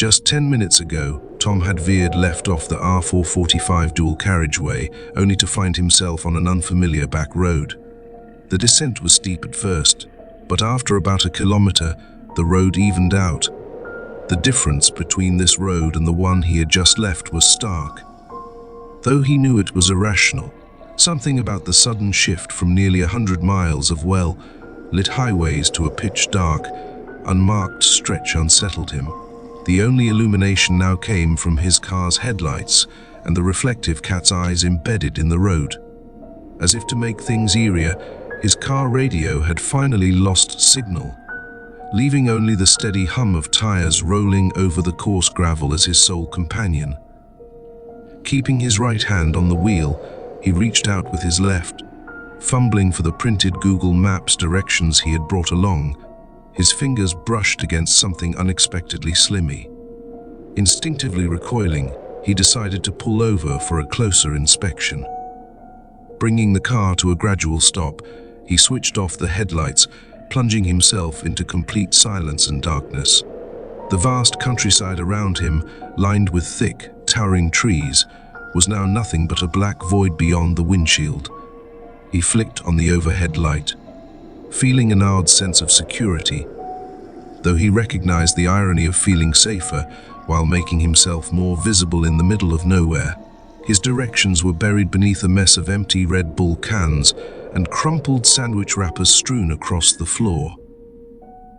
Just 10 minutes ago, Tom had veered left off the R445 dual carriageway, only to find himself on an unfamiliar back road. The descent was steep at first, but after about a kilometer, the road evened out. The difference between this road and the one he had just left was stark. Though he knew it was irrational, something about the sudden shift from nearly 100 miles of well-lit highways to a pitch-dark, unmarked stretch unsettled him. The only illumination now came from his car's headlights and the reflective cat's eyes embedded in the road. As if to make things eerier, his car radio had finally lost signal, leaving only the steady hum of tires rolling over the coarse gravel as his sole companion. Keeping his right hand on the wheel, he reached out with his left, fumbling for the printed Google Maps directions he had brought along. His fingers brushed against something unexpectedly slimy. Instinctively recoiling, he decided to pull over for a closer inspection. Bringing the car to a gradual stop, he switched off the headlights, plunging himself into complete silence and darkness. The vast countryside around him, lined with thick, towering trees, was now nothing but a black void beyond the windshield. He flicked on the overhead light, feeling an odd sense of security, though he recognized the irony of feeling safer while making himself more visible in the middle of nowhere. His directions were buried beneath a mess of empty Red Bull cans and crumpled sandwich wrappers strewn across the floor.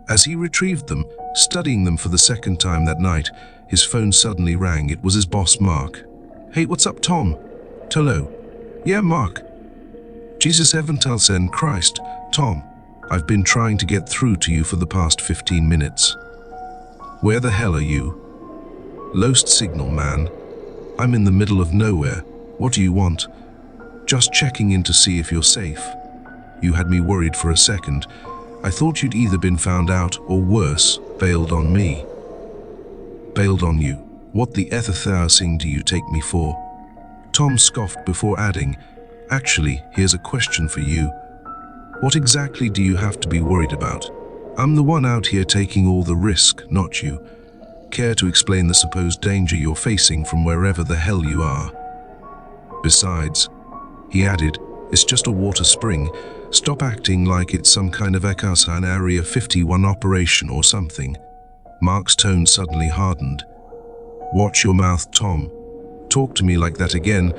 As he retrieved them, studying them for the second time that night, his phone suddenly rang. It was his boss, Mark. "Hey, what's up, Tom?" "Hello." "Yeah, Mark." "Jesus Evangelsen Christ, Tom. I've been trying to get through to you for the past 15 minutes. Where the hell are you?" "Lost signal, man. I'm in the middle of nowhere. What do you want?" "Just checking in to see if you're safe. You had me worried for a second. I thought you'd either been found out or worse, bailed on me." "Bailed on you? What the thing do you take me for?" Tom scoffed before adding, "Actually, here's a question for you. What exactly do you have to be worried about? I'm the one out here taking all the risk, not you. Care to explain the supposed danger you're facing from wherever the hell you are? Besides," he added, "it's just a water spring. Stop acting like it's some kind of Ekasan Area 51 operation or something." Mark's tone suddenly hardened. "Watch your mouth, Tom. Talk to me like that again,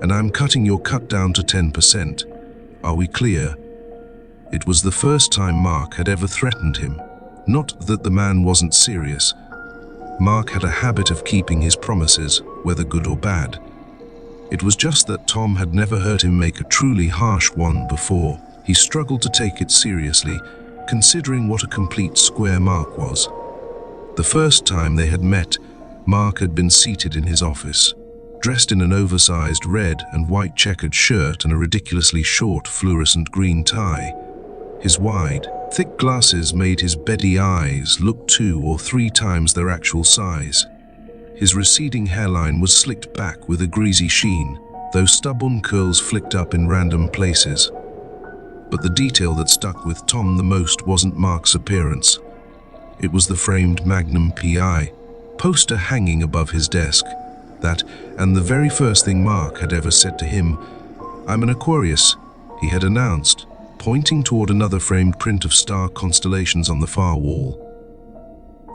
and I'm cutting your cut down to 10%. Are we clear?" It was the first time Mark had ever threatened him. Not that the man wasn't serious. Mark had a habit of keeping his promises, whether good or bad. It was just that Tom had never heard him make a truly harsh one before. He struggled to take it seriously, considering what a complete square Mark was. The first time they had met, Mark had been seated in his office, dressed in an oversized red and white checkered shirt and a ridiculously short fluorescent green tie. His wide, thick glasses made his beady eyes look 2 or 3 times their actual size. His receding hairline was slicked back with a greasy sheen, though stubborn curls flicked up in random places. But the detail that stuck with Tom the most wasn't Mark's appearance. It was the framed Magnum PI poster hanging above his desk. That, and the very first thing Mark had ever said to him. "I'm an Aquarius," he had announced, pointing toward another framed print of star constellations on the far wall.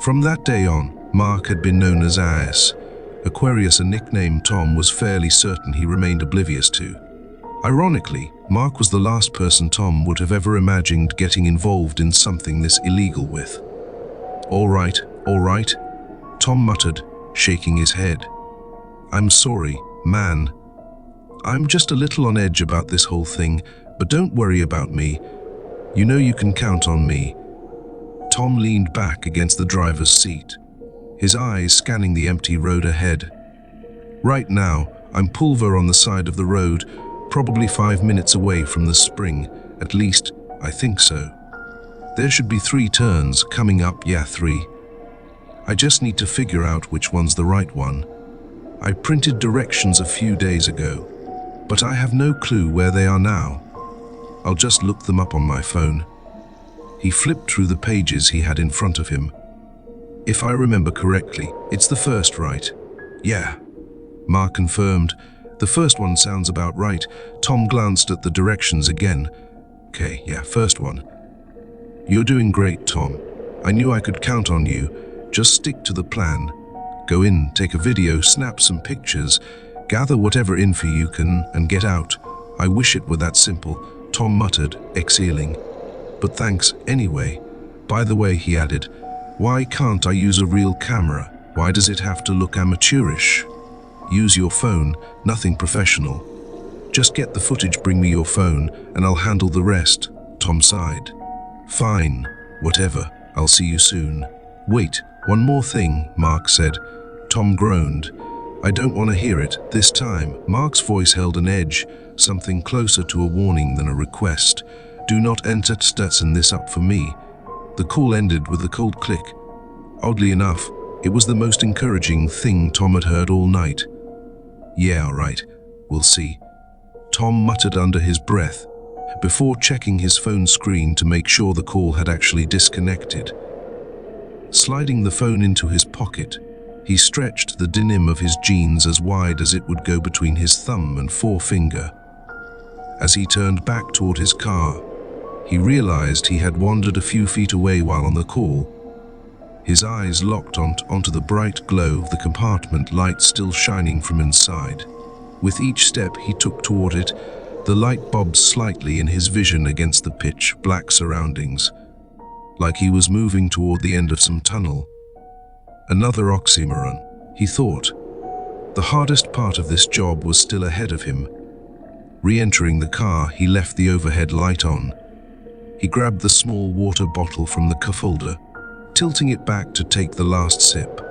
From that day on, Mark had been known as AS. Aquarius, a nickname Tom was fairly certain he remained oblivious to. Ironically, Mark was the last person Tom would have ever imagined getting involved in something this illegal with. All right, Tom muttered, shaking his head. "I'm sorry, man. I'm just a little on edge about this whole thing, but don't worry about me. You know you can count on me." Tom leaned back against the driver's seat, his eyes scanning the empty road ahead. "Right now, I'm pulver on the side of the road, probably 5 minutes away from the spring. At least, I think so. There should be 3 turns coming up, yeah, 3. I just need to figure out which one's the right one. I printed directions a few days ago, but I have no clue where they are now. I'll just look them up on my phone." He flipped through the pages he had in front of him. If I remember correctly, it's the first, right? Yeah, Mark confirmed. The first one sounds about right. Tom glanced at the directions again. Okay, yeah, first one. You're doing great, Tom. I knew I could count on you. Just stick to the plan. Go in, take a video, snap some pictures, gather whatever info you can, and get out. I wish it were that simple, Tom muttered, exhaling. But thanks anyway. By the way, he added, why can't I use a real camera? Why does it have to look amateurish? Use your phone, nothing professional. Just get the footage, bring me your phone, and I'll handle the rest, Tom sighed. Fine, whatever, I'll see you soon. Wait, one more thing, Mark said. Tom groaned. I don't want to hear it, this time. Mark's voice held an edge, something closer to a warning than a request. Do not enter Stetson this up for me. The call ended with a cold click. Oddly enough, it was the most encouraging thing Tom had heard all night. Yeah, all right, we'll see. Tom muttered under his breath, before checking his phone screen to make sure the call had actually disconnected. Sliding the phone into his pocket, he stretched the denim of his jeans as wide as it would go between his thumb and forefinger. As he turned back toward his car, he realized he had wandered a few feet away while on the call. His eyes locked onto the bright glow of the compartment light still shining from inside. With each step he took toward it, the light bobbed slightly in his vision against the pitch-black surroundings, like he was moving toward the end of some tunnel. Another oxymoron, he thought. The hardest part of this job was still ahead of him. Re-entering the car, he left the overhead light on. He grabbed the small water bottle from the cup holder, tilting it back to take the last sip.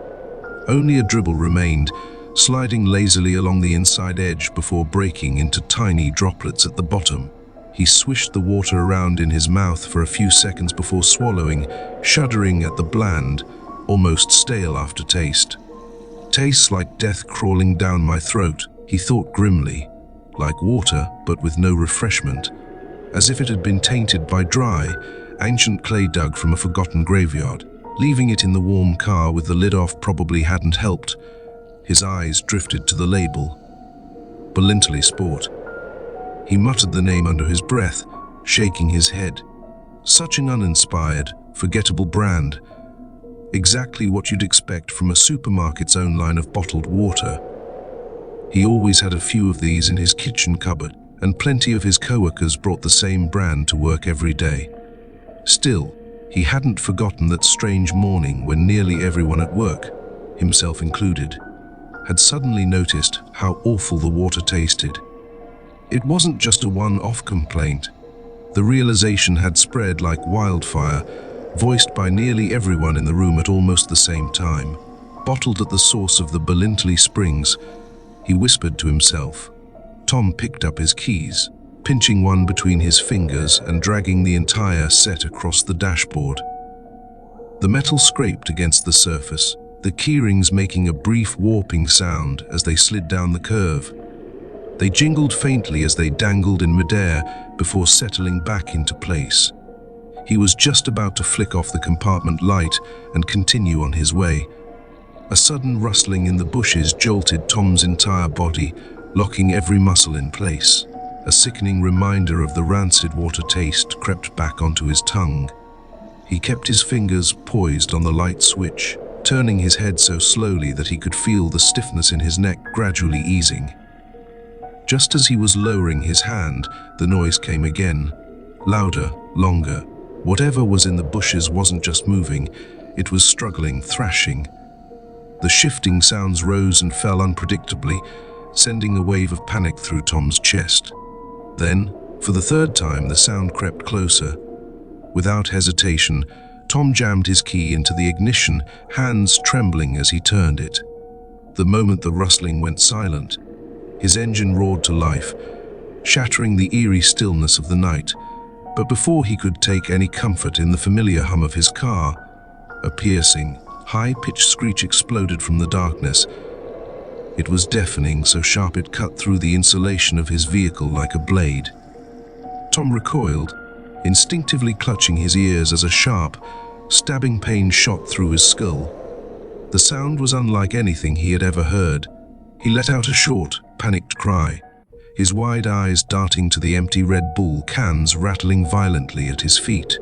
Only a dribble remained, sliding lazily along the inside edge before breaking into tiny droplets at the bottom. He swished the water around in his mouth for a few seconds before swallowing, shuddering at the bland, almost stale aftertaste. Tastes like death crawling down my throat, he thought grimly. Like water, but with no refreshment. As if it had been tainted by dry, ancient clay dug from a forgotten graveyard. Leaving it in the warm car with the lid off probably hadn't helped. His eyes drifted to the label. Ballintully Sport. He muttered the name under his breath, shaking his head. Such an uninspired, forgettable brand. Exactly what you'd expect from a supermarket's own line of bottled water. He always had a few of these in his kitchen cupboard, and plenty of his coworkers brought the same brand to work every day. Still, he hadn't forgotten that strange morning when nearly everyone at work, himself included, had suddenly noticed how awful the water tasted. It wasn't just a one-off complaint. The realization had spread like wildfire, voiced by nearly everyone in the room at almost the same time. Bottled at the source of the Ballintully Springs, he whispered to himself. Tom picked up his keys, pinching one between his fingers and dragging the entire set across the dashboard. The metal scraped against the surface, the keyrings making a brief warping sound as they slid down the curve. They jingled faintly as they dangled in midair before settling back into place. He was just about to flick off the compartment light and continue on his way. A sudden rustling in the bushes jolted Tom's entire body, locking every muscle in place. A sickening reminder of the rancid water taste crept back onto his tongue. He kept his fingers poised on the light switch, turning his head so slowly that he could feel the stiffness in his neck gradually easing. Just as he was lowering his hand, the noise came again. Louder, longer. Whatever was in the bushes wasn't just moving, it was struggling, thrashing. The shifting sounds rose and fell unpredictably, sending a wave of panic through Tom's chest. Then, for the third time, the sound crept closer. Without hesitation, Tom jammed his key into the ignition, hands trembling as he turned it. The moment the rustling went silent, his engine roared to life, shattering the eerie stillness of the night. But before he could take any comfort in the familiar hum of his car, a piercing, high-pitched screech exploded from the darkness. It was deafening, so sharp it cut through the insulation of his vehicle like a blade. Tom recoiled, instinctively clutching his ears as a sharp, stabbing pain shot through his skull. The sound was unlike anything he had ever heard. He let out a short, panicked cry, his wide eyes darting to the empty Red Bull cans rattling violently at his feet.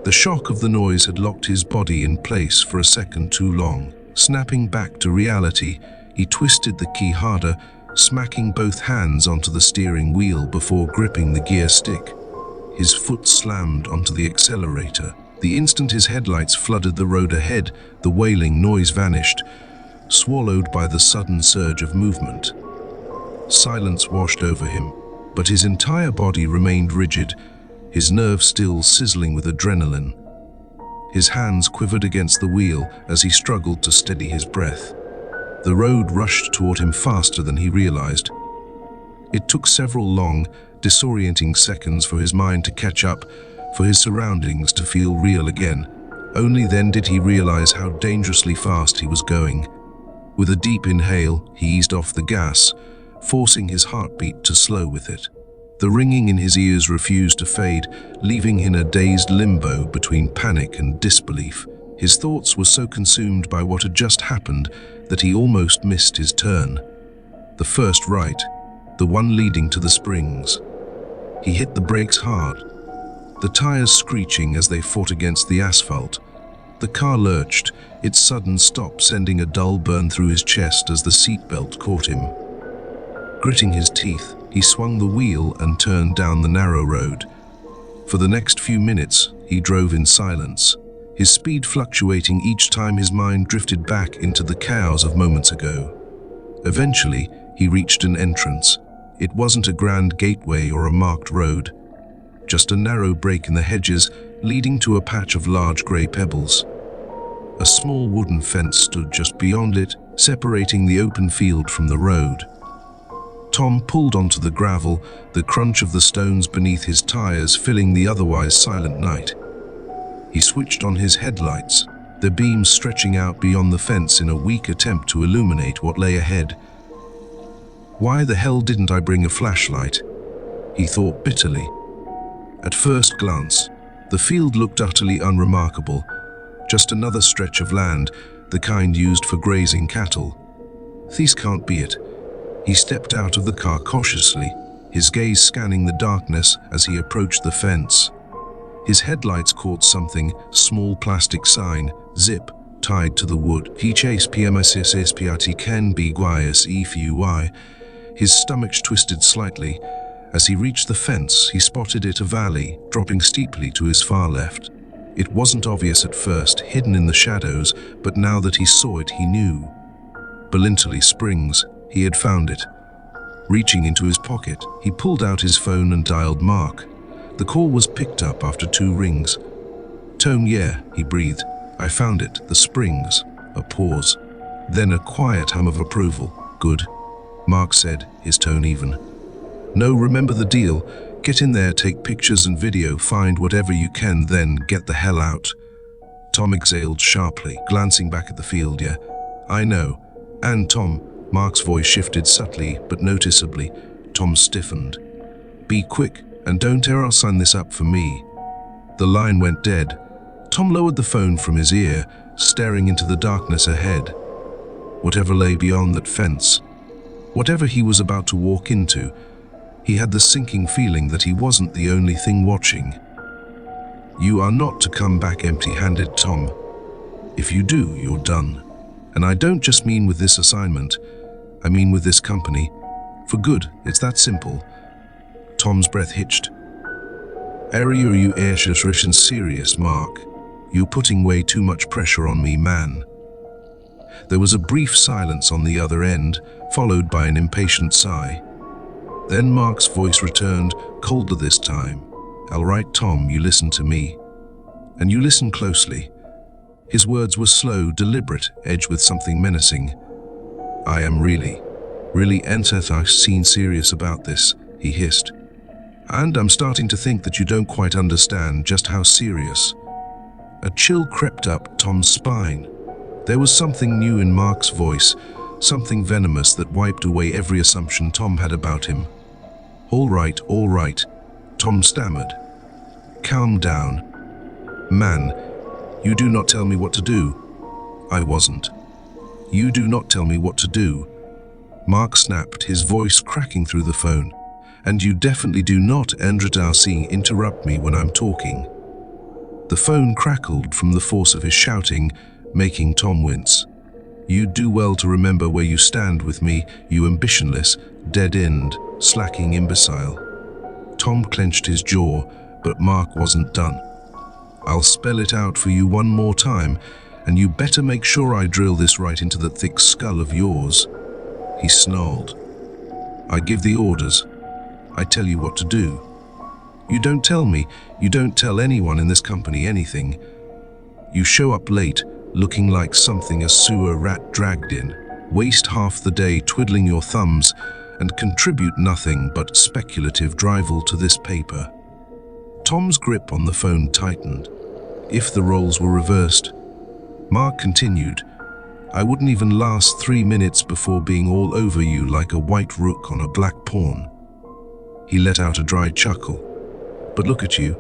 The shock of the noise had locked his body in place for a second too long. Snapping back to reality, he twisted the key harder, smacking both hands onto the steering wheel before gripping the gear stick. His foot slammed onto the accelerator. The instant his headlights flooded the road ahead, the wailing noise vanished, swallowed by the sudden surge of movement. Silence washed over him, but his entire body remained rigid, his nerves still sizzling with adrenaline. His hands quivered against the wheel as he struggled to steady his breath. The road rushed toward him faster than he realized. It took several long, disorienting seconds for his mind to catch up, for his surroundings to feel real again. Only then did he realize how dangerously fast he was going. With a deep inhale, he eased off the gas, forcing his heartbeat to slow with it. The ringing in his ears refused to fade, leaving him in a dazed limbo between panic and disbelief. His thoughts were so consumed by what had just happened that he almost missed his turn. The first right, the one leading to the springs. He hit the brakes hard, the tires screeching as they fought against the asphalt. The car lurched, its sudden stop sending a dull burn through his chest as the seatbelt caught him. Gritting his teeth, he swung the wheel and turned down the narrow road. For the next few minutes, he drove in silence, his speed fluctuating each time his mind drifted back into the chaos of moments ago. Eventually, he reached an entrance. It wasn't a grand gateway or a marked road, just a narrow break in the hedges leading to a patch of large grey pebbles. A small wooden fence stood just beyond it, separating the open field from the road. Tom pulled onto the gravel, the crunch of the stones beneath his tires filling the otherwise silent night. He switched on his headlights, their beams stretching out beyond the fence in a weak attempt to illuminate what lay ahead. Why the hell didn't I bring a flashlight? He thought bitterly. At first glance, the field looked utterly unremarkable, just another stretch of land, the kind used for grazing cattle. This can't be it. He stepped out of the car cautiously, his gaze scanning the darkness as he approached the fence. His headlights caught something, small plastic sign, zip, tied to the wood. He chased PMSSSPRT can be guias EFUI. His stomach twisted slightly. As he reached the fence, he spotted it a valley, dropping steeply to his far left. It wasn't obvious at first, hidden in the shadows, but now that he saw it, he knew. Ballintully Springs. He had found it. Reaching into his pocket, he pulled out his phone and dialed Mark. The call was picked up after 2 rings. "Tone, yeah," he breathed. "I found it, the Springs." A pause. Then a quiet hum of approval. "Good," Mark said, his tone even. "No, remember the deal. Get in there, take pictures and video, find whatever you can, then get the hell out." Tom exhaled sharply, glancing back at the field. "Yeah, I know. And Tom," Mark's voice shifted subtly but noticeably. Tom stiffened. "Be quick, and don't ever sign this up for me." The line went dead. Tom lowered the phone from his ear, staring into the darkness ahead. Whatever lay beyond that fence, whatever he was about to walk into, he had the sinking feeling that he wasn't the only thing watching. "You are not to come back empty-handed, Tom. If you do, you're done. And I don't just mean with this assignment, I mean with this company. For good, it's that simple." Tom's breath hitched. "Are you serious, Mark? You're putting way too much pressure on me, man." There was a brief silence on the other end, followed by an impatient sigh. Then Mark's voice returned, colder this time. "All right, Tom, you listen to me. And you listen closely." His words were slow, deliberate, edged with something menacing. "I am really serious about this," he hissed. "And I'm starting to think that you don't quite understand just how serious." A chill crept up Tom's spine. There was something new in Mark's voice, something venomous that wiped away every assumption Tom had about him. All right, Tom stammered. "Calm down. Man, you do not tell me what to do. I wasn't. You do not tell me what to do. Mark snapped, his voice cracking through the phone. And you definitely do not, interrupt me when I'm talking. The phone crackled from the force of his shouting, making Tom wince. You do well to remember where you stand with me, you ambitionless, dead-end, slacking imbecile. Tom clenched his jaw, but Mark wasn't done. I'll spell it out for you one more time, and you better make sure I drill this right into the thick skull of yours. He snarled. I give the orders. I tell you what to do. You don't tell me, you don't tell anyone in this company anything. You show up late, looking like something a sewer rat dragged in, waste half the day twiddling your thumbs, and contribute nothing but speculative drivel to this paper. Tom's grip on the phone tightened. If the roles were reversed, Mark continued, I wouldn't even last 3 minutes before being all over you like a white rook on a black pawn. He let out a dry chuckle. But look at you.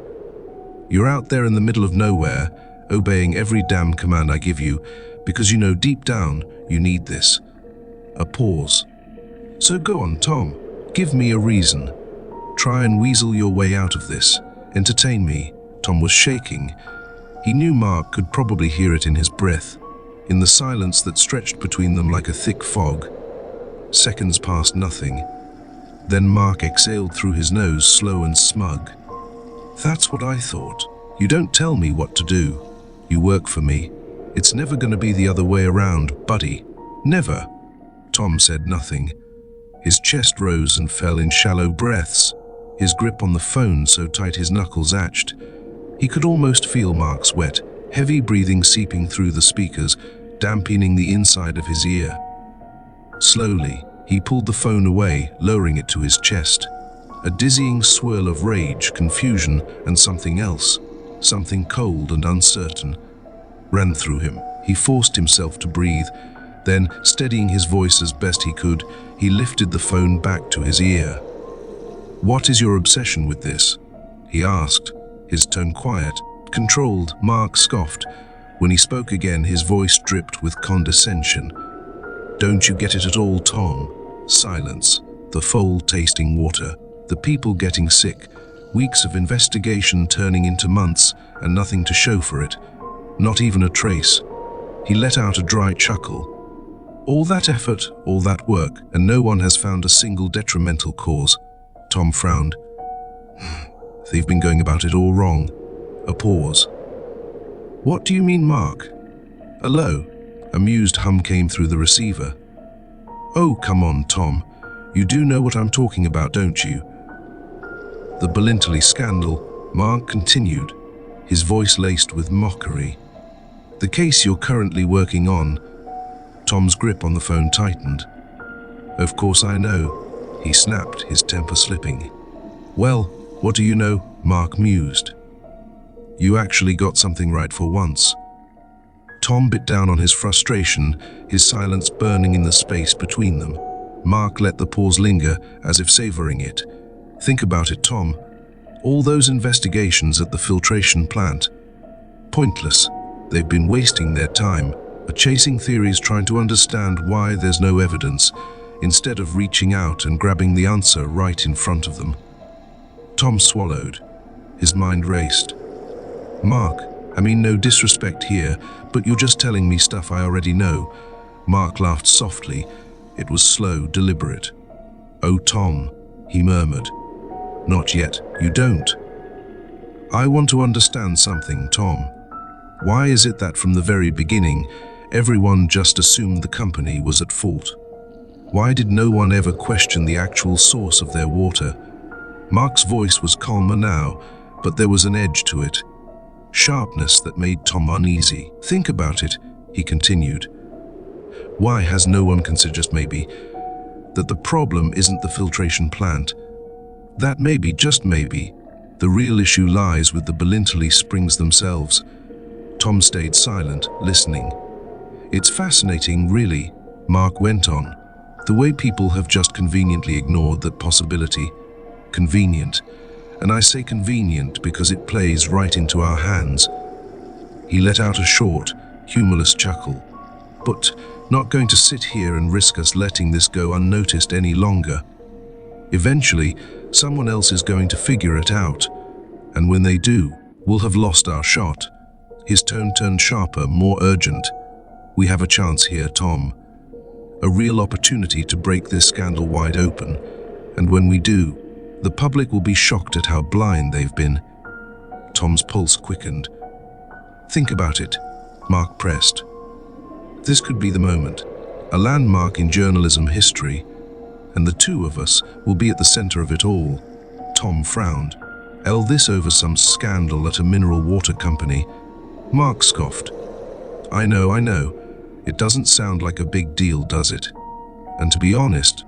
You're out there in the middle of nowhere, obeying every damn command I give you, because you know deep down you need this. A pause. So go on, Tom. Give me a reason. Try and weasel your way out of this. Entertain me. Tom was shaking. He knew Mark could probably hear it in his breath, in the silence that stretched between them like a thick fog. Seconds passed nothing. Then Mark exhaled through his nose, slow and smug. That's what I thought. You don't tell me what to do. You work for me. It's never going to be the other way around, buddy. Never. Tom said nothing. His chest rose and fell in shallow breaths, his grip on the phone so tight his knuckles atched. He could almost feel Mark's wet, heavy breathing seeping through the speakers, dampening the inside of his ear. Slowly, he pulled the phone away, lowering it to his chest. A dizzying swirl of rage, confusion, and something else, something cold and uncertain, ran through him. He forced himself to breathe. Then, steadying his voice as best he could, he lifted the phone back to his ear. What is your obsession with this? He asked, his tone quiet, controlled. Mark scoffed. When he spoke again, his voice dripped with condescension. Don't you get it at all, Tom? Silence, the foul tasting water, the people getting sick, weeks of investigation turning into months and nothing to show for it, not even a trace. He let out a dry chuckle. All that effort, all that work, and no one has found a single detrimental cause. Tom frowned. They've been going about it all wrong. A pause. What do you mean, Mark? A low, amused hum came through the receiver. Oh, come on, Tom. You do know what I'm talking about, don't you? The Ballintully scandal, Mark continued, his voice laced with mockery. The case you're currently working on. Tom's grip on the phone tightened. Of course I know, he snapped, his temper slipping. Well, what do you know? Mark mused. You actually got something right for once. Tom bit down on his frustration, his silence burning in the space between them. Mark let the pause linger, as if savoring it. Think about it, Tom. All those investigations at the filtration plant. Pointless. They've been wasting their time, chasing theories trying to understand why there's no evidence, instead of reaching out and grabbing the answer right in front of them. Tom swallowed. His mind raced. Mark, I mean no disrespect here, but you're just telling me stuff I already know. Mark laughed softly. It was slow, deliberate. Oh, Tom, he murmured. Not yet, you don't. I want to understand something, Tom. Why is it that from the very beginning, everyone just assumed the company was at fault? Why did no one ever question the actual source of their water? Mark's voice was calmer now, but there was an edge to it. Sharpness that made Tom uneasy. Think about it, he continued. Why has no one considered, just maybe, that the problem isn't the filtration plant? That maybe, just maybe, the real issue lies with the Ballintully springs themselves. Tom stayed silent, listening. It's fascinating, really, Mark went on. The way people have just conveniently ignored that possibility. Convenient. And I say convenient because it plays right into our hands. He let out a short, humorless chuckle. but not going to sit here and risk us letting this go unnoticed any longer. Eventually, someone else is going to figure it out, and when they do, we'll have lost our shot." His tone turned sharper, more urgent. "We have a chance here, Tom. A real opportunity to break this scandal wide open, and when we do, the public will be shocked at how blind they've been." Tom's pulse quickened. "Think about it," Mark pressed. "This could be the moment, a landmark in journalism history, and the two of us will be at the center of it all." Tom frowned. This over some scandal at a mineral water company?" Mark scoffed. I know. It doesn't sound like a big deal, does it? And to be honest,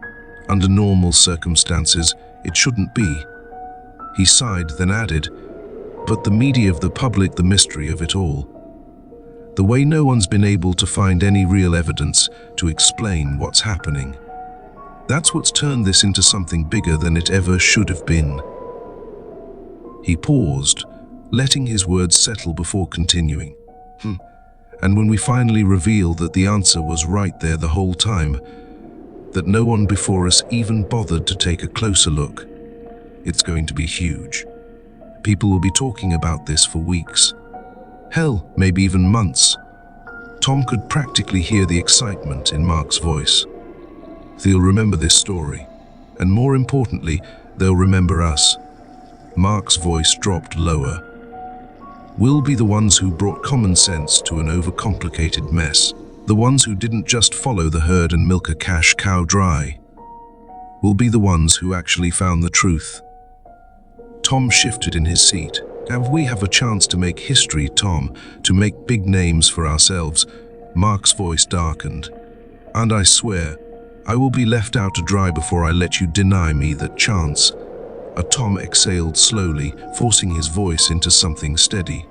under normal circumstances, it shouldn't be." He sighed, then added, "But the media of the public, the mystery of it all. The way no one's been able to find any real evidence to explain what's happening. That's what's turned this into something bigger than it ever should have been." He paused, letting his words settle before continuing. "And when we finally reveal that the answer was right there the whole time, that no one before us even bothered to take a closer look, it's going to be huge. People will be talking about this for weeks. Hell, maybe even months." Tom could practically hear the excitement in Mark's voice. "They'll remember this story, and more importantly, they'll remember us." Mark's voice dropped lower. "We'll be the ones who brought common sense to an overcomplicated mess. The ones who didn't just follow the herd and milk a cash cow dry. We'll be the ones who actually found the truth." Tom shifted in his seat. We have a chance to make history, Tom, to make big names for ourselves." Mark's voice darkened. "And I swear, I will be left out to dry before I let you deny me that chance." Tom exhaled slowly, forcing his voice into something steady.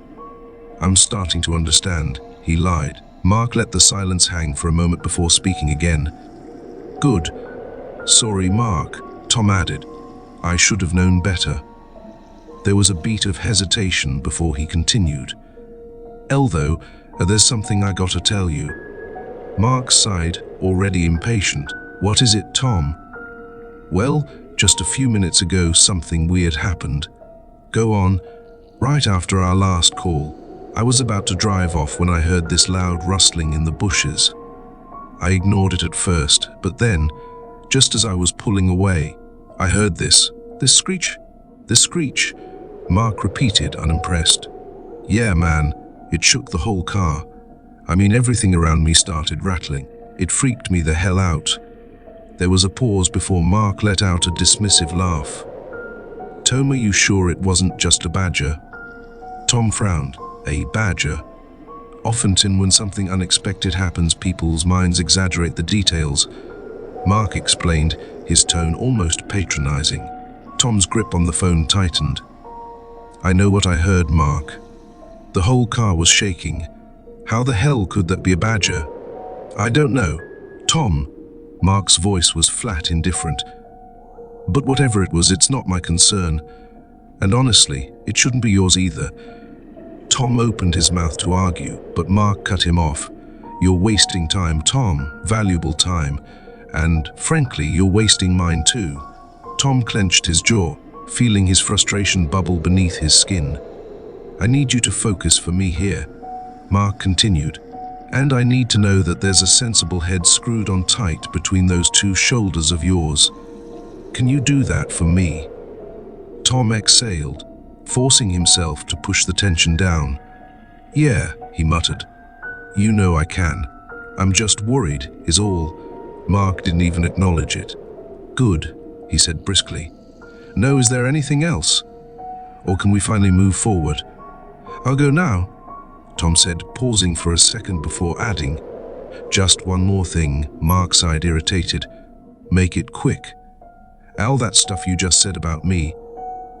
"I'm starting to understand," he lied. Mark let the silence hang for a moment before speaking again. "Good. Sorry, Mark," Tom added. "I should have known better." There was a beat of hesitation before he continued. "Though, there's something I gotta tell you." Mark sighed, already impatient. "What is it, Tom?" "Well, just a few minutes ago, something weird happened." "Go on." "Right after our last call, I was about to drive off when I heard this loud rustling in the bushes. I ignored it at first, but then, just as I was pulling away, I heard this screech. Mark repeated, unimpressed. "Yeah, man, it shook the whole car. I mean, everything around me started rattling. It freaked me the hell out." There was a pause before Mark let out a dismissive laugh. "Tom, are you sure it wasn't just a badger?" Tom frowned. "A badger?" Often when something unexpected happens, people's minds exaggerate the details. Mark explained, his tone almost patronizing. Tom's grip on the phone tightened. "I know what I heard, Mark. The whole car was shaking. How the hell could that be a badger?" "I don't know, Tom." Mark's voice was flat indifferent. "But whatever it was, it's not my concern. And honestly, it shouldn't be yours either." Tom opened his mouth to argue, but Mark cut him off. "You're wasting time, Tom, valuable time. And, frankly, you're wasting mine too." Tom clenched his jaw, feeling his frustration bubble beneath his skin. "I need you to focus for me here," Mark continued. "And I need to know that there's a sensible head screwed on tight between those two shoulders of yours. Can you do that for me?" Tom exhaled, forcing himself to push the tension down. "Yeah," he muttered. "You know I can. I'm just worried, is all." Mark didn't even acknowledge it. "Good," he said briskly. "No, is there anything else? Or can we finally move forward?" "I'll go now," Tom said, pausing for a second before adding, "Just one more thing," Mark sighed, irritated. "Make it quick." "Al, that stuff you just said about me,"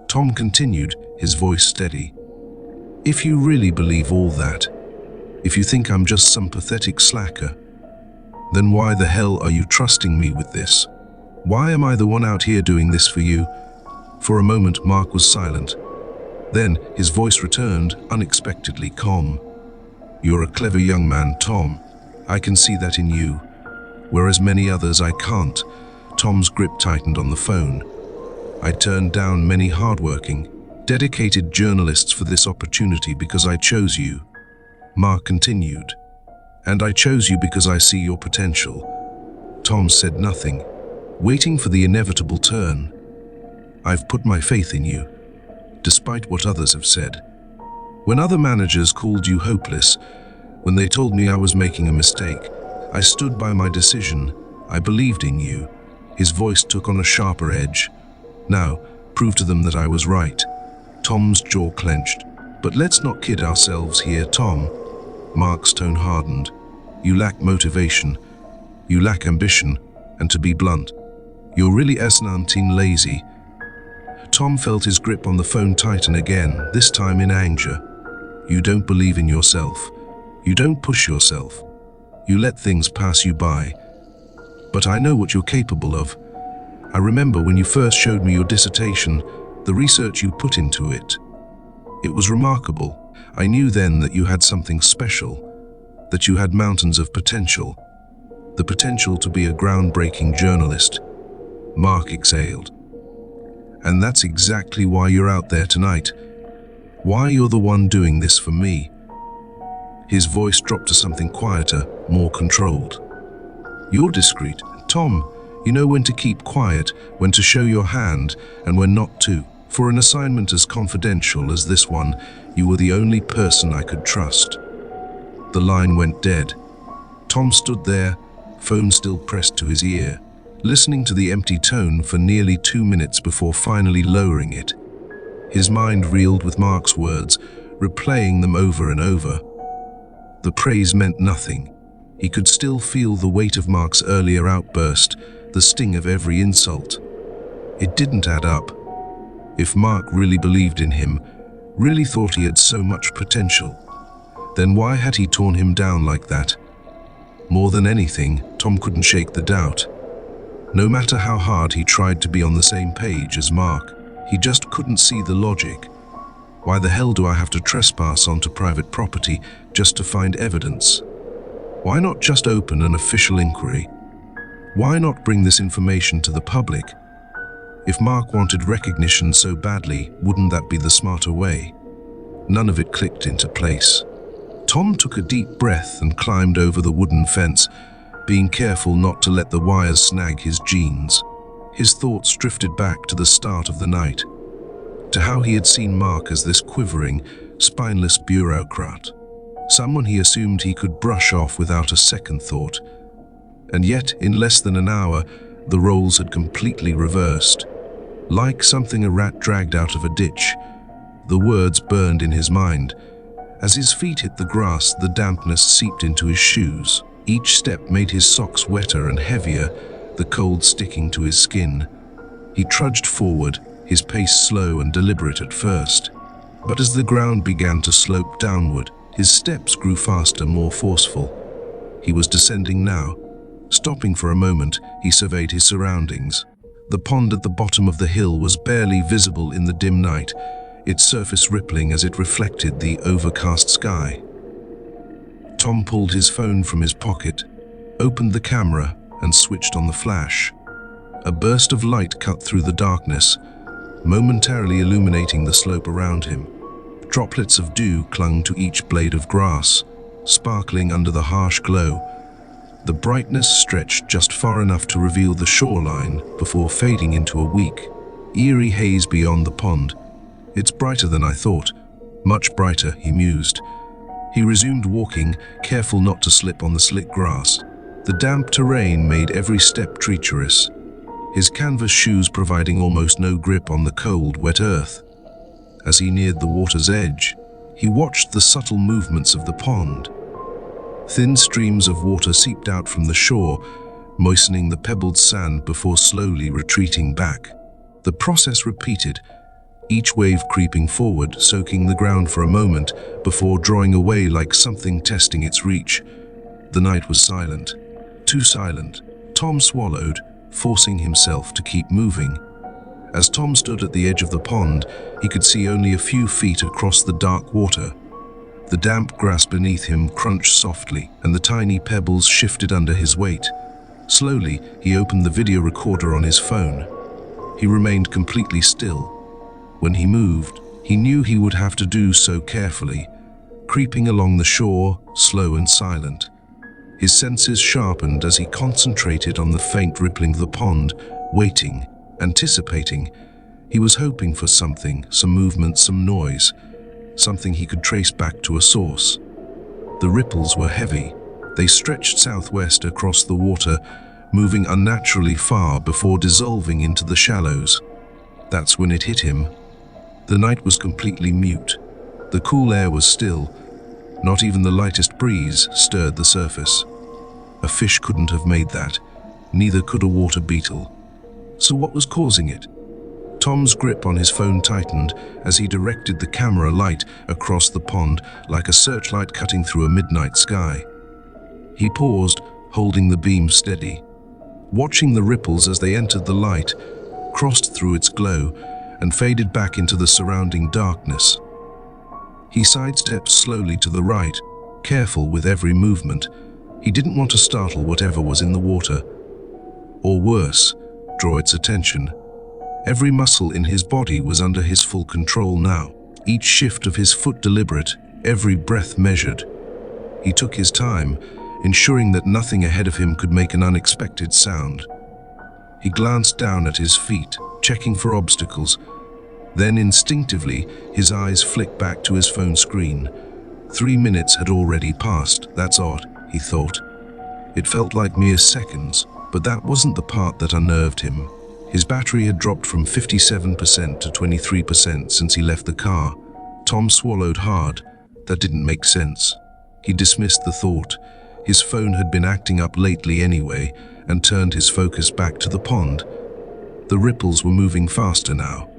Tom continued, his voice steady. "If you really believe all that, if you think I'm just some pathetic slacker, then why the hell are you trusting me with this? Why am I the one out here doing this for you?" For a moment, Mark was silent. Then his voice returned, unexpectedly calm. "You're a clever young man, Tom. I can see that in you, whereas many others I can't." Tom's grip tightened on the phone. "I turned down many hardworking, dedicated journalists for this opportunity because I chose you," Mark continued. "And I chose you because I see your potential." Tom said nothing, waiting for the inevitable turn. "I've put my faith in you, despite what others have said. When other managers called you hopeless, when they told me I was making a mistake, I stood by my decision. I believed in you." His voice took on a sharper edge. "Now, prove to them that I was right." Tom's jaw clenched. "But let's not kid ourselves here, Tom." Mark's tone hardened. "You lack motivation. You lack ambition. And to be blunt, you're really asnantin lazy." Tom felt his grip on the phone tighten again, this time in anger. "You don't believe in yourself. You don't push yourself. You let things pass you by. But I know what you're capable of. I remember when you first showed me your dissertation, the research you put into it. It was remarkable. I knew then that you had something special, that you had mountains of potential. The potential to be a groundbreaking journalist." Mark exhaled. "And that's exactly why you're out there tonight. Why you're the one doing this for me." His voice dropped to something quieter, more controlled. "You're discreet, Tom. You know when to keep quiet, when to show your hand, and when not to. For an assignment as confidential as this one, you were the only person I could trust." The line went dead. Tom stood there, phone still pressed to his ear, listening to the empty tone for nearly 2 minutes before finally lowering it. His mind reeled with Mark's words, replaying them over and over. The praise meant nothing. He could still feel the weight of Mark's earlier outburst, the sting of every insult. It didn't add up. If Mark really believed in him, really thought he had so much potential, then why had he torn him down like that? More than anything, Tom couldn't shake the doubt. No matter how hard he tried to be on the same page as Mark, he just couldn't see the logic. Why the hell do I have to trespass onto private property just to find evidence? Why not just open an official inquiry? Why not bring this information to the public? If Mark wanted recognition so badly, wouldn't that be the smarter way? None of it clicked into place. Tom took a deep breath and climbed over the wooden fence, being careful not to let the wires snag his jeans. His thoughts drifted back to the start of the night, to how he had seen Mark as this quivering, spineless bureaucrat, someone he assumed he could brush off without a second thought. And yet, in less than an hour, the roles had completely reversed. Like something a rat dragged out of a ditch, the words burned in his mind. As his feet hit the grass, the dampness seeped into his shoes. Each step made his socks wetter and heavier, the cold sticking to his skin. He trudged forward, his pace slow and deliberate at first. But as the ground began to slope downward, his steps grew faster, more forceful. He was descending now. Stopping for a moment, he surveyed his surroundings. The pond at the bottom of the hill was barely visible in the dim night, its surface rippling as it reflected the overcast sky. Tom pulled his phone from his pocket, opened the camera, and switched on the flash. A burst of light cut through the darkness, momentarily illuminating the slope around him. Droplets of dew clung to each blade of grass, sparkling under the harsh glow. The brightness stretched just far enough to reveal the shoreline before fading into a weak, eerie haze beyond the pond. "It's brighter than I thought. Much brighter," he mused. He resumed walking, careful not to slip on the slick grass. The damp terrain made every step treacherous, his canvas shoes providing almost no grip on the cold, wet earth. As he neared the water's edge, he watched the subtle movements of the pond. Thin streams of water seeped out from the shore, moistening the pebbled sand before slowly retreating back. The process repeated, each wave creeping forward, soaking the ground for a moment before drawing away like something testing its reach. The night was silent, too silent. Tom swallowed, forcing himself to keep moving. As Tom stood at the edge of the pond, he could see only a few feet across the dark water. The damp grass beneath him crunched softly, and the tiny pebbles shifted under his weight. Slowly, he opened the video recorder on his phone. He remained completely still. When he moved, he knew he would have to do so carefully, creeping along the shore, slow and silent. His senses sharpened as he concentrated on the faint rippling of the pond, waiting, anticipating. He was hoping for something, some movement, some noise, something he could trace back to a source. The ripples were heavy. They stretched southwest across the water, moving unnaturally far before dissolving into the shallows. That's when it hit him. The night was completely mute. The cool air was still. Not even the lightest breeze stirred the surface. A fish couldn't have made that. Neither could a water beetle. So what was causing it? Tom's grip on his phone tightened as he directed the camera light across the pond like a searchlight cutting through a midnight sky. He paused, holding the beam steady, watching the ripples as they entered the light, crossed through its glow, and faded back into the surrounding darkness. He sidestepped slowly to the right, careful with every movement. He didn't want to startle whatever was in the water, or worse, draw its attention. Every muscle in his body was under his full control now, each shift of his foot deliberate, every breath measured. He took his time, ensuring that nothing ahead of him could make an unexpected sound. He glanced down at his feet, checking for obstacles. Then instinctively, his eyes flicked back to his phone screen. 3 minutes had already passed. That's odd, he thought. It felt like mere seconds, but that wasn't the part that unnerved him. His battery had dropped from 57% to 23% since he left the car. Tom swallowed hard. That didn't make sense. He dismissed the thought. His phone had been acting up lately anyway, and turned his focus back to the pond. The ripples were moving faster now.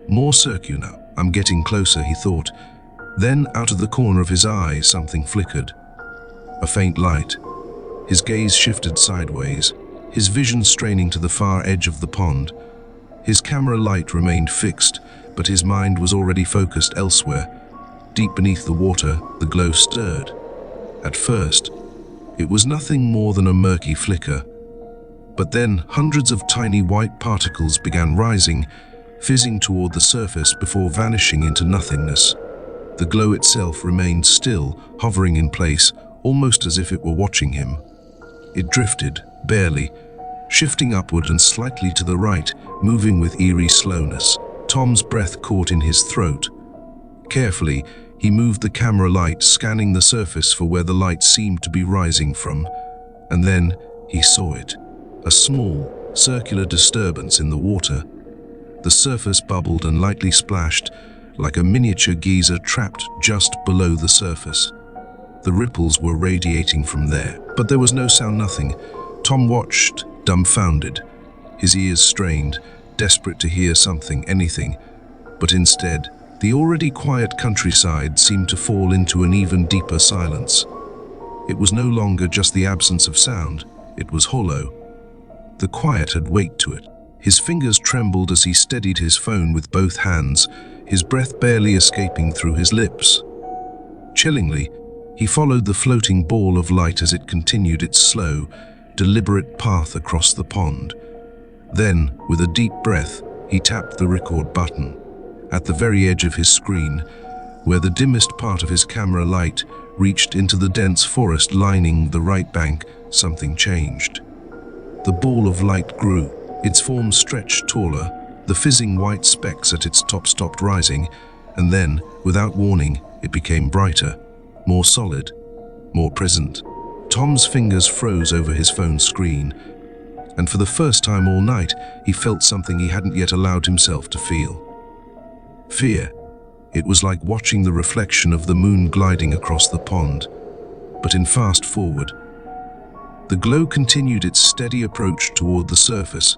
More circular. I'm getting closer, he thought. Then, out of the corner of his eye, something flickered. A faint light. His gaze shifted sideways, his vision straining to the far edge of the pond. His camera light remained fixed, but his mind was already focused elsewhere. Deep beneath the water, the glow stirred. At first, it was nothing more than a murky flicker. But then, hundreds of tiny white particles began rising, fizzing toward the surface before vanishing into nothingness. The glow itself remained still, hovering in place, almost as if it were watching him. It drifted, barely, shifting upward and slightly to the right, moving with eerie slowness. Tom's breath caught in his throat. Carefully, he moved the camera light, scanning the surface for where the light seemed to be rising from. And then he saw it. A small, circular disturbance in the water. The surface bubbled and lightly splashed, like a miniature geyser trapped just below the surface. The ripples were radiating from there, but there was no sound, nothing. Tom watched, dumbfounded, his ears strained, desperate to hear something, anything. But instead, the already quiet countryside seemed to fall into an even deeper silence. It was no longer just the absence of sound, it was hollow. The quiet had weight to it. His fingers trembled as he steadied his phone with both hands, his breath barely escaping through his lips. Chillingly, he followed the floating ball of light as it continued its slow, deliberate path across the pond. Then, with a deep breath, he tapped the record button. At the very edge of his screen, where the dimmest part of his camera light reached into the dense forest lining the right bank, something changed. The ball of light grew, its form stretched taller, the fizzing white specks at its top stopped rising, and then, without warning, it became brighter, more solid, more present. Tom's fingers froze over his phone screen, and for the first time all night, he felt something he hadn't yet allowed himself to feel. Fear. It was like watching the reflection of the moon gliding across the pond, but in fast forward. The glow continued its steady approach toward the surface,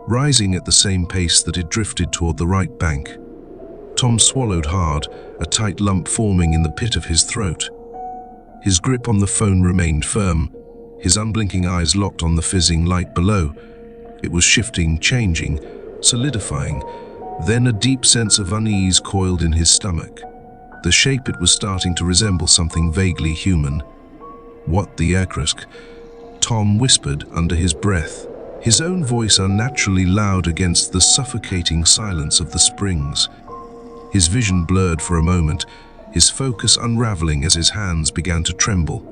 rising at the same pace that it drifted toward the right bank. Tom swallowed hard, a tight lump forming in the pit of his throat. His grip on the phone remained firm, his unblinking eyes locked on the fizzing light below. It was shifting, changing, solidifying. Then a deep sense of unease coiled in his stomach. The shape, it was starting to resemble something vaguely human. "What the Ekrusk?" Tom whispered under his breath, his own voice unnaturally loud against the suffocating silence of the springs. His vision blurred for a moment, his focus unraveling as his hands began to tremble.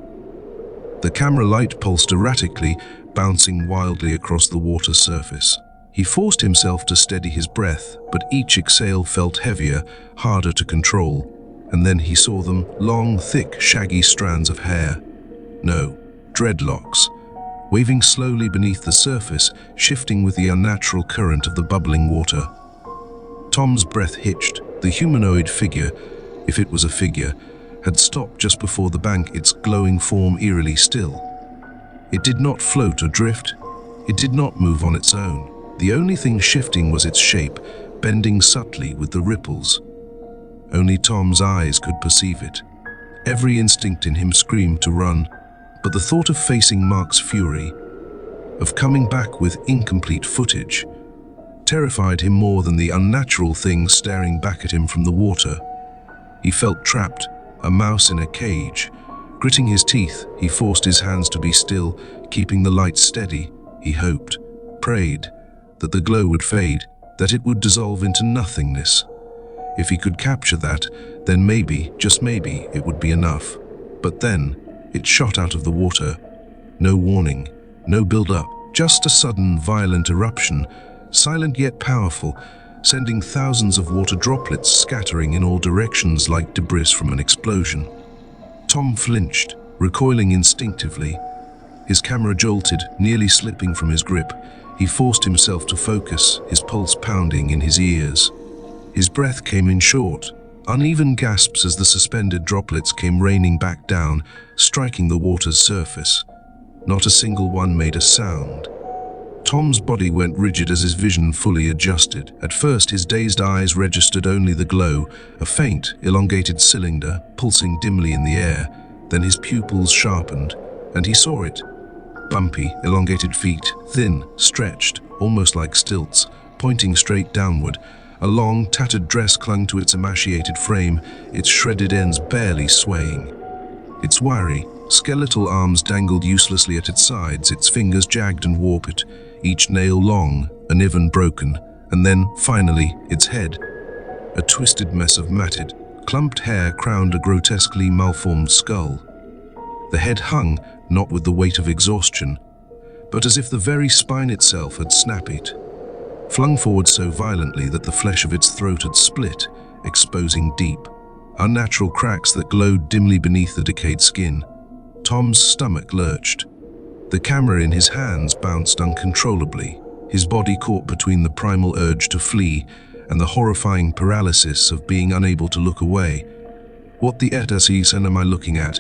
The camera light pulsed erratically, bouncing wildly across the water surface. He forced himself to steady his breath, but each exhale felt heavier, harder to control. And then he saw them, long, thick, shaggy strands of hair. No, dreadlocks, waving slowly beneath the surface, shifting with the unnatural current of the bubbling water. Tom's breath hitched. The humanoid figure, if it was a figure, had stopped just before the bank, its glowing form eerily still. It did not float or drift. It did not move on its own. The only thing shifting was its shape, bending subtly with the ripples. Only Tom's eyes could perceive it. Every instinct in him screamed to run, but the thought of facing Mark's fury, of coming back with incomplete footage, terrified him more than the unnatural thing staring back at him from the water. He felt trapped, a mouse in a cage. Gritting his teeth, he forced his hands to be still, keeping the light steady. He hoped, prayed, that the glow would fade, that it would dissolve into nothingness. If he could capture that, then maybe, just maybe, it would be enough. But then, it shot out of the water. No warning, no build-up, just a sudden, violent eruption, silent yet powerful, sending thousands of water droplets scattering in all directions like debris from an explosion. Tom flinched, recoiling instinctively. His camera jolted, nearly slipping from his grip. He forced himself to focus, his pulse pounding in his ears. His breath came in short, uneven gasps as the suspended droplets came raining back down, striking the water's surface. Not a single one made a sound. Tom's body went rigid as his vision fully adjusted. At first, his dazed eyes registered only the glow, a faint, elongated cylinder pulsing dimly in the air. Then his pupils sharpened, and he saw it. Bumpy, elongated feet, thin, stretched, almost like stilts, pointing straight downward. A long, tattered dress clung to its emaciated frame, its shredded ends barely swaying. Its wiry, skeletal arms dangled uselessly at its sides, its fingers jagged and warped, each nail long, uneven, broken, and then, finally, its head. A twisted mess of matted, clumped hair crowned a grotesquely malformed skull. The head hung, not with the weight of exhaustion, but as if the very spine itself had snapped, flung forward so violently that the flesh of its throat had split, exposing deep, unnatural cracks that glowed dimly beneath the decayed skin. Tom's stomach lurched. The camera in his hands bounced uncontrollably, his body caught between the primal urge to flee and the horrifying paralysis of being unable to look away. What the Etasis am I looking at?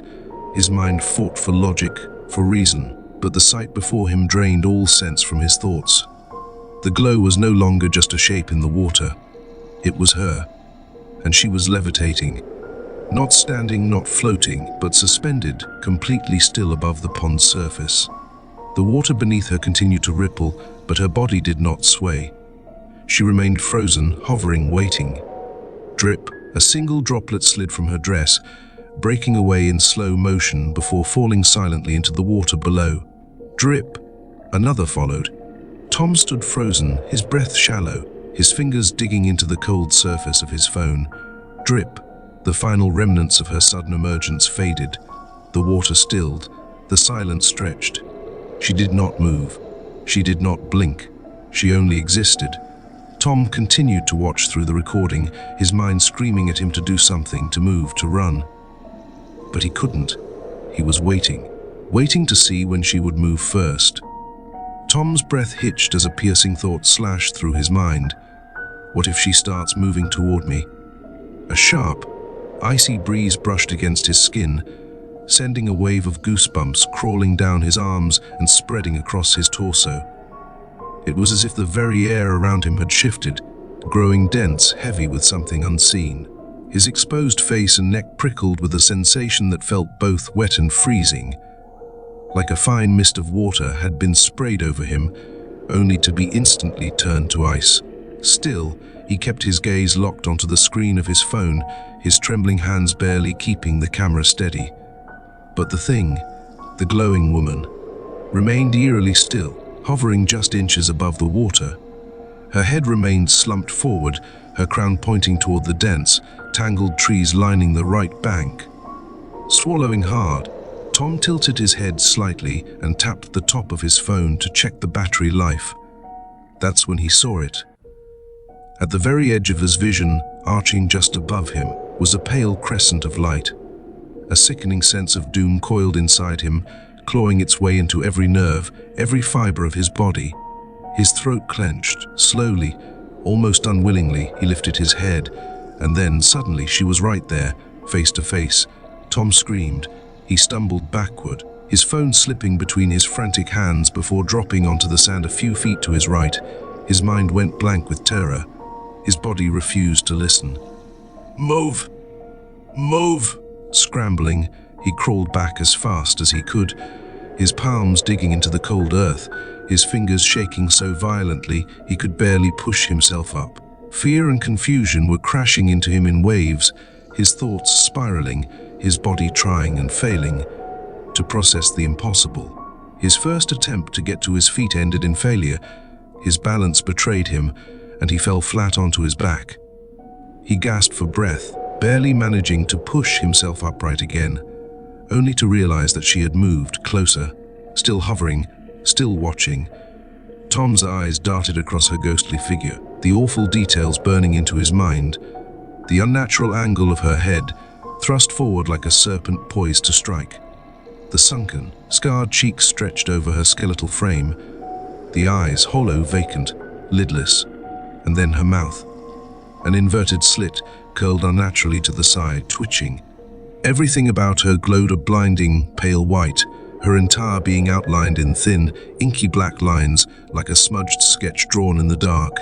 His mind fought for logic, for reason, but the sight before him drained all sense from his thoughts. The glow was no longer just a shape in the water. It was her, and she was levitating. Not standing, not floating, but suspended, completely still above the pond's surface. The water beneath her continued to ripple, but her body did not sway. She remained frozen, hovering, waiting. Drip, a single droplet slid from her dress, breaking away in slow motion before falling silently into the water below. Drip, another followed. Tom stood frozen, his breath shallow, his fingers digging into the cold surface of his phone. Drip, the final remnants of her sudden emergence faded. The water stilled, the silence stretched. She did not move. She did not blink. She only existed. Tom continued to watch through the recording, his mind screaming at him to do something, to move, to run. But he couldn't. He was waiting to see when she would move first. Tom's breath hitched as a piercing thought slashed through his mind. What if she starts moving toward me? A sharp, icy breeze brushed against his skin, sending a wave of goosebumps crawling down his arms and spreading across his torso. It was as if the very air around him had shifted, growing dense, heavy with something unseen. His exposed face and neck prickled with a sensation that felt both wet and freezing. Like a fine mist of water had been sprayed over him, only to be instantly turned to ice. Still, he kept his gaze locked onto the screen of his phone, his trembling hands barely keeping the camera steady. But the thing, the glowing woman, remained eerily still, hovering just inches above the water. Her head remained slumped forward, her crown pointing toward the dense, tangled trees lining the right bank. Swallowing hard, Tom tilted his head slightly and tapped the top of his phone to check the battery life. That's when he saw it. At the very edge of his vision, arching just above him, was a pale crescent of light. A sickening sense of doom coiled inside him, clawing its way into every nerve, every fiber of his body. His throat clenched. Slowly, almost unwillingly, he lifted his head, and then suddenly she was right there, face to face. Tom screamed. He stumbled backward, his phone slipping between his frantic hands before dropping onto the sand a few feet to his right. His mind went blank with terror. His body refused to listen. "Move! Move!" Scrambling, he crawled back as fast as he could, his palms digging into the cold earth, his fingers shaking so violently he could barely push himself up. Fear and confusion were crashing into him in waves, his thoughts spiraling, his body trying and failing to process the impossible. His first attempt to get to his feet ended in failure. His balance betrayed him, and he fell flat onto his back. He gasped for breath, barely managing to push himself upright again, only to realize that she had moved closer, still hovering, still watching. Tom's eyes darted across her ghostly figure, the awful details burning into his mind. The unnatural angle of her head, thrust forward like a serpent poised to strike. The sunken, scarred cheeks stretched over her skeletal frame, the eyes hollow, vacant, lidless, and then her mouth. An inverted slit curled unnaturally to the side, twitching. Everything about her glowed a blinding, pale white, her entire being outlined in thin, inky black lines like a smudged sketch drawn in the dark.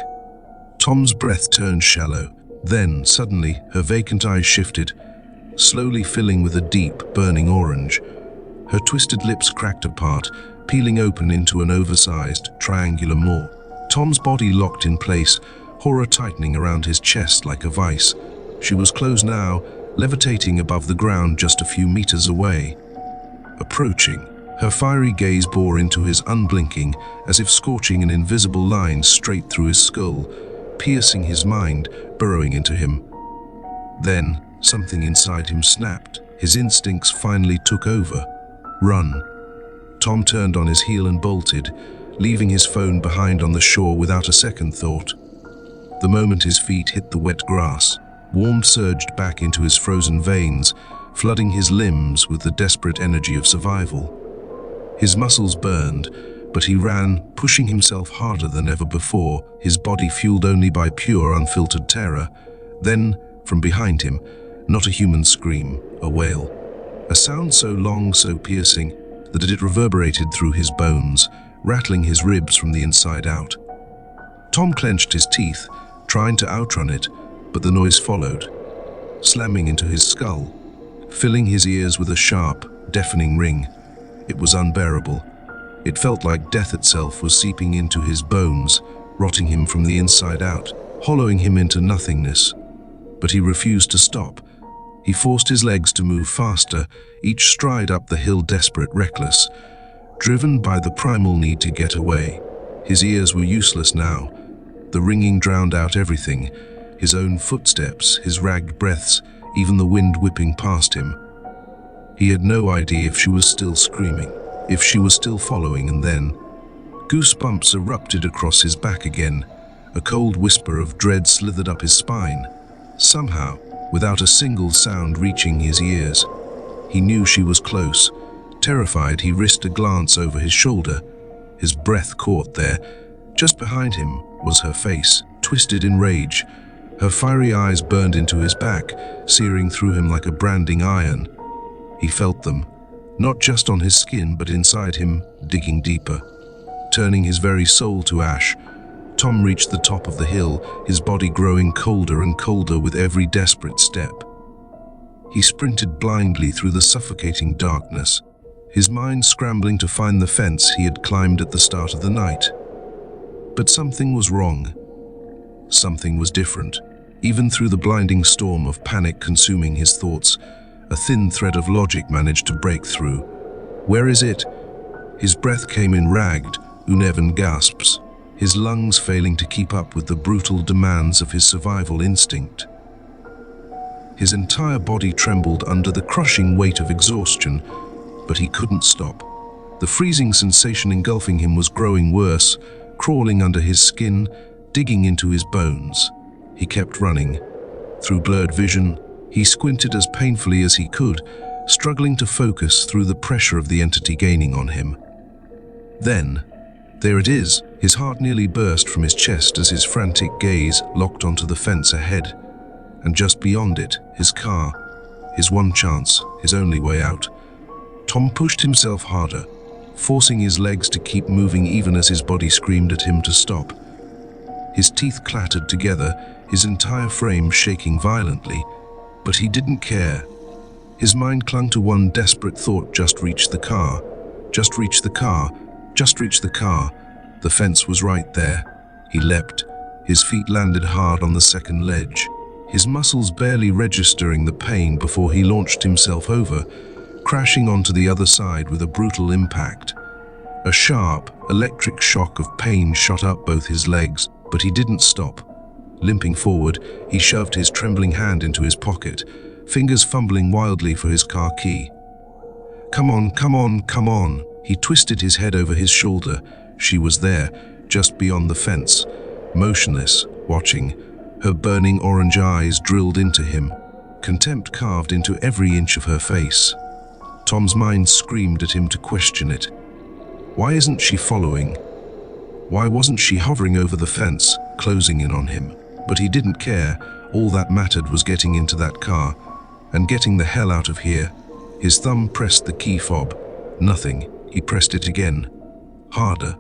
Tom's breath turned shallow. Then, suddenly, her vacant eyes shifted, slowly filling with a deep, burning orange. Her twisted lips cracked apart, peeling open into an oversized, triangular maw. Tom's body locked in place, horror tightening around his chest like a vice. She was closed now, levitating above the ground just a few meters away. Approaching, her fiery gaze bore into his unblinking, as if scorching an invisible line straight through his skull, piercing his mind, burrowing into him. Then, something inside him snapped. His instincts finally took over. Run. Tom turned on his heel and bolted, leaving his phone behind on the shore without a second thought. The moment his feet hit the wet grass, warmth surged back into his frozen veins, flooding his limbs with the desperate energy of survival. His muscles burned, but he ran, pushing himself harder than ever before, his body fueled only by pure, unfiltered terror. Then, from behind him, not a human scream, a wail. A sound so long, so piercing, that it reverberated through his bones, rattling his ribs from the inside out. Tom clenched his teeth, trying to outrun it, but the noise followed, slamming into his skull, filling his ears with a sharp, deafening ring. It was unbearable. It felt like death itself was seeping into his bones, rotting him from the inside out, hollowing him into nothingness. But he refused to stop. He forced his legs to move faster, each stride up the hill desperate, reckless, driven by the primal need to get away. His ears were useless now. The ringing drowned out everything, his own footsteps, his ragged breaths, even the wind whipping past him. He had no idea if she was still screaming, if she was still following, and then goosebumps erupted across his back again. A cold whisper of dread slithered up his spine. Somehow, without a single sound reaching his ears, he knew she was close. Terrified, he risked a glance over his shoulder. His breath caught there. Just behind him was her face, twisted in rage. Her fiery eyes burned into his back, searing through him like a branding iron. He felt them, not just on his skin but inside him, digging deeper, turning his very soul to ash. Tom reached the top of the hill, his body growing colder and colder with every desperate step. He sprinted blindly through the suffocating darkness, his mind scrambling to find the fence he had climbed at the start of the night. But something was wrong. Something was different. Even through the blinding storm of panic consuming his thoughts, a thin thread of logic managed to break through. Where is it? His breath came in ragged, uneven gasps, his lungs failing to keep up with the brutal demands of his survival instinct. His entire body trembled under the crushing weight of exhaustion, but he couldn't stop. The freezing sensation engulfing him was growing worse, crawling under his skin, digging into his bones. He kept running. Through blurred vision, he squinted as painfully as he could, struggling to focus through the pressure of the entity gaining on him. Then, there it is. His heart nearly burst from his chest as his frantic gaze locked onto the fence ahead. And just beyond it, his car, his one chance, his only way out. Tom pushed himself harder, forcing his legs to keep moving even as his body screamed at him to stop. His teeth clattered together, his entire frame shaking violently, but he didn't care. His mind clung to one desperate thought: just reach the car, just reach the car, just reach the car. The fence was right there. He leapt. His feet landed hard on the second ledge, his muscles barely registering the pain before he launched himself over, crashing onto the other side with a brutal impact. A sharp, electric shock of pain shot up both his legs, but he didn't stop. Limping forward, he shoved his trembling hand into his pocket, fingers fumbling wildly for his car key. Come on, come on, come on. He twisted his head over his shoulder. She was there, just beyond the fence, motionless, watching, her burning orange eyes drilled into him, contempt carved into every inch of her face. Tom's mind screamed at him to question it. Why isn't she following? Why wasn't she hovering over the fence, closing in on him? But he didn't care. All that mattered was getting into that car, and getting the hell out of here. His thumb pressed the key fob. Nothing. He pressed it again. Harder.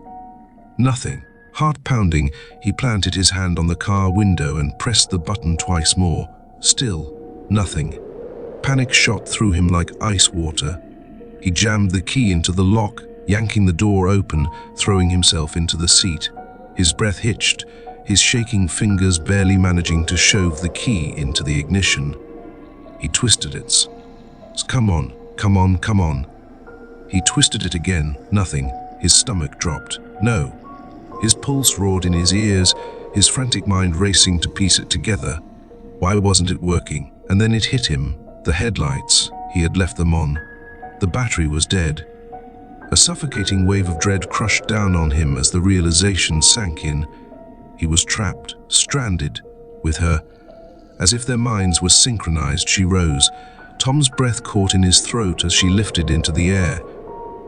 Nothing. Heart pounding, he planted his hand on the car window and pressed the button twice more. Still, nothing. Panic shot through him like ice water. He jammed the key into the lock, yanking the door open, throwing himself into the seat. His breath hitched, his shaking fingers barely managing to shove the key into the ignition. He twisted it. Come on, come on, come on. He twisted it again. Nothing. His stomach dropped. No. His pulse roared in his ears, his frantic mind racing to piece it together. Why wasn't it working? And then it hit him. The headlights. He had left them on. The battery was dead. A suffocating wave of dread crushed down on him as the realization sank in. He was trapped, stranded, with her. As if their minds were synchronized, she rose. Tom's breath caught in his throat as she lifted into the air.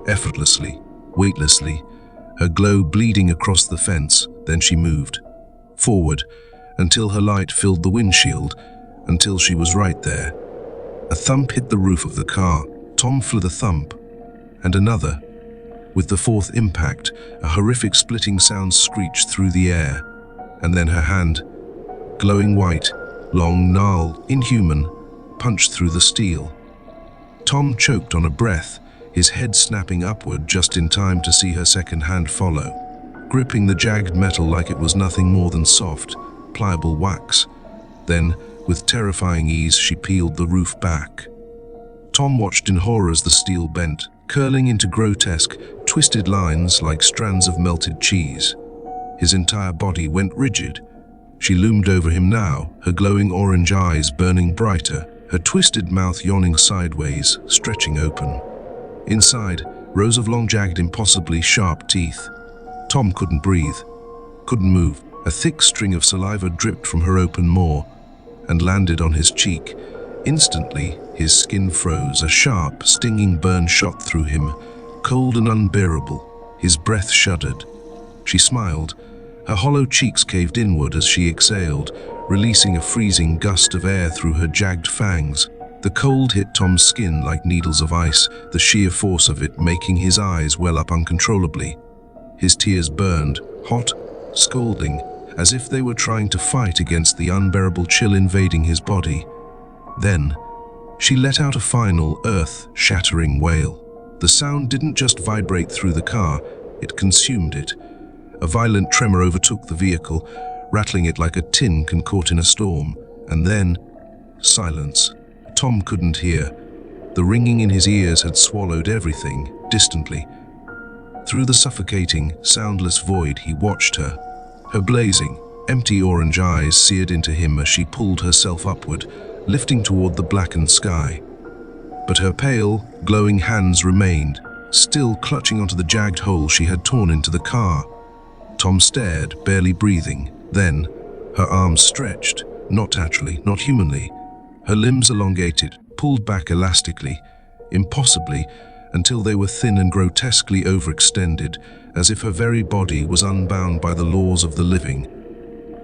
Effortlessly, weightlessly, her glow bleeding across the fence. Then she moved. Forward, until her light filled the windshield, until she was right there. A thump hit the roof of the car. Tom flew the thump, and another. With the fourth impact, a horrific splitting sound screeched through the air. And then her hand, glowing white, long, gnarled, inhuman, punched through the steel. Tom choked on a breath, his head snapping upward just in time to see her second hand follow, gripping the jagged metal like it was nothing more than soft, pliable wax. Then, with terrifying ease, she peeled the roof back. Tom watched in horror as the steel bent, curling into grotesque, twisted lines like strands of melted cheese. His entire body went rigid. She loomed over him now, her glowing orange eyes burning brighter, her twisted mouth yawning sideways, stretching open. Inside, rows of long, jagged, impossibly sharp teeth. Tom couldn't breathe, couldn't move. A thick string of saliva dripped from her open maw and landed on his cheek. Instantly, his skin froze. A sharp, stinging burn shot through him, cold and unbearable. His breath shuddered. She smiled. Her hollow cheeks caved inward as she exhaled, releasing a freezing gust of air through her jagged fangs. The cold hit Tom's skin like needles of ice, the sheer force of it making his eyes well up uncontrollably. His tears burned, hot, scalding, as if they were trying to fight against the unbearable chill invading his body. Then, she let out a final, earth-shattering wail. The sound didn't just vibrate through the car, it consumed it. A violent tremor overtook the vehicle, rattling it like a tin can caught in a storm. And then, silence. Tom couldn't hear. The ringing in his ears had swallowed everything, distantly. Through the suffocating, soundless void, he watched her. Her blazing, empty orange eyes seared into him as she pulled herself upward, lifting toward the blackened sky. But her pale, glowing hands remained, still clutching onto the jagged hole she had torn into the car. Tom stared, barely breathing. Then, her arms stretched, not naturally, not humanly. Her limbs elongated, pulled back elastically, impossibly, until they were thin and grotesquely overextended, as if her very body was unbound by the laws of the living.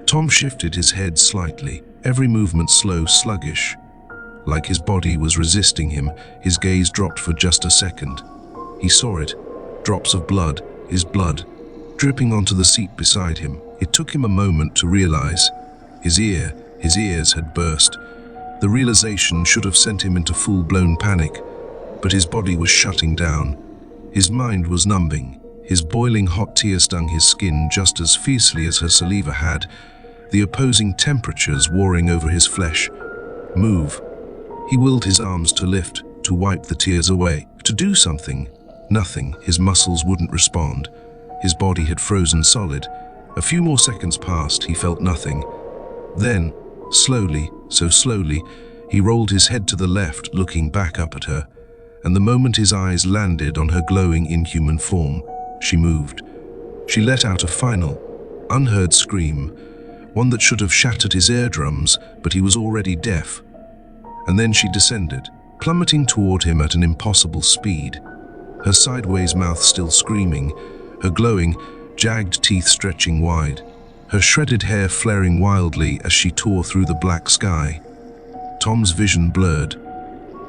Tom shifted his head slightly, every movement slow, sluggish. Like his body was resisting him, his gaze dropped for just a second. He saw it, drops of blood, his blood, dripping onto the seat beside him. It took him a moment to realize. His ears had burst. The realization should have sent him into full-blown panic, but his body was shutting down. His mind was numbing. His boiling hot tears stung his skin just as fiercely as her saliva had, the opposing temperatures warring over his flesh. Move. He willed his arms to lift, to wipe the tears away, to do something. Nothing. His muscles wouldn't respond. His body had frozen solid. A few more seconds passed, he felt nothing. Then, slowly, so slowly, he rolled his head to the left, looking back up at her. And the moment his eyes landed on her glowing, inhuman form, she moved. She let out a final, unheard scream, one that should have shattered his eardrums, but he was already deaf. And then she descended, plummeting toward him at an impossible speed, her sideways mouth still screaming, her glowing, jagged teeth stretching wide, her shredded hair flaring wildly as she tore through the black sky. Tom's vision blurred.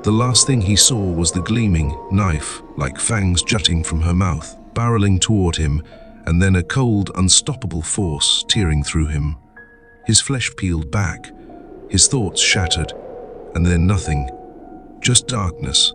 The last thing he saw was the gleaming knife, like fangs jutting from her mouth, barreling toward him, and then a cold, unstoppable force tearing through him. His flesh peeled back, his thoughts shattered, and then nothing, just darkness.